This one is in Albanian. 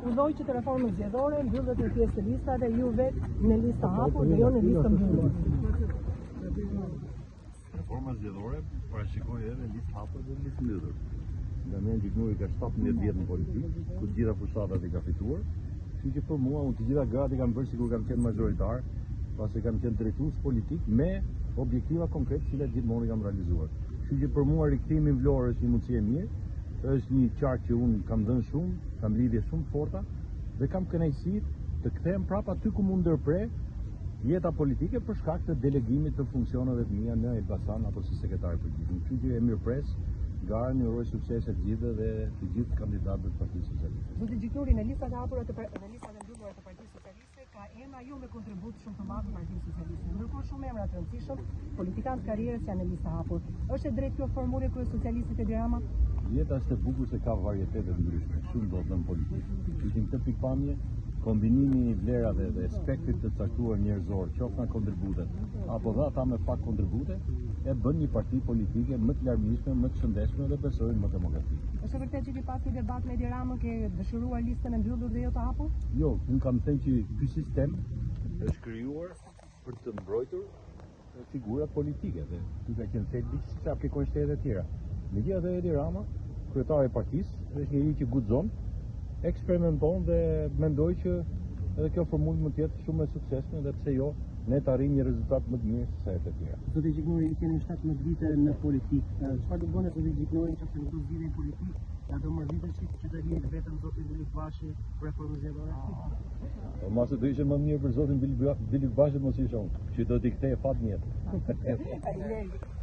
refuzoi që të reformën zgjedhore mbyllet në pjesë të listave, ju vetë në listë hapur dhe jo në listë mbyllur. Reforma zgjedhore parashikoi edhe listë hapur dhe listë mbyllur. Damian Gjiknuri ka 17 vjet në politikë, ku të gjitha fushatat i ka fituar. Kështu që për mua, unë të gjitha gratë i kam bërë sikur kam qenë majoritar, pasi kam qenë drejtues politik me objektiva konkrete që gjithmonë i kam realizuar. Kështu që për mua rikthimi në Vlorë është një mundësi e mirë, është një qark që unë kam dhënë shumë, kam lidhje shumë të forta dhe kam kënaqësi të kthehem prapë aty ku mund ndërpre jeta politike për shkak të delegimit të funksioneve të mia në Elbasan apo si sekretar përgjithshëm. Kështu që e mirëpres garën, uroj suksese të gjithëve dhe të gjithë kandidatëve të Partisë Socialiste. Zoti Gjiknuri, në listat e hapura në listat e mbyllura të Partisë Socialiste ka emra jo me kontribut shumë të madh të Partisë Socialiste. Ndërkohë shumë emra të rëndësishëm, politikanë të karrierës janë në listë hapur. Është e drejtë kjo formule kryes socialistit Edi Rama? Jeta është e bukur se ka varietete të ndryshme, shumë do të në politikë. Ishim këtë pikpamje, kombinimi i vlerave dhe aspektit të caktuar njerëzor, qoftë nga kontributet, apo dhe ata me pak kontribute, e bën një parti politike më të larmishme, më të shëndetshme dhe besoj më demokratike. Është vërtet që ki pas një debat me Edi Ramën ke dëshiruar listën e mbyllur dhe jo të hapur? Jo, unë kam thënë që ky sistem është krijuar për të mbrojtur figurat politike dhe ky ka qenë thelbi që aplikojnë shtetet e tjera. Megjithatë Edi Rama, kryetari i partisë, është njeriu që guxon, eksperimenton dhe mendoj që edhe kjo formulë mund të jetë shumë e suksesshme dhe pse jo ne të arrijmë një rezultat më të mirë se sa e tjera. Zoti Gjiknuri, keni 17 vite në politikë. Çfarë do bëni zoti Gjiknuri nëse nuk do zgjidhni në politikë? Ja do mërzitesh që të rihet vetëm zoti Bilik Bashi për reformën zgjedhore? Po mos do ishte më mirë për zotin Bilik Bashi mos ishte unë, që do t'i kthej fat në jetë.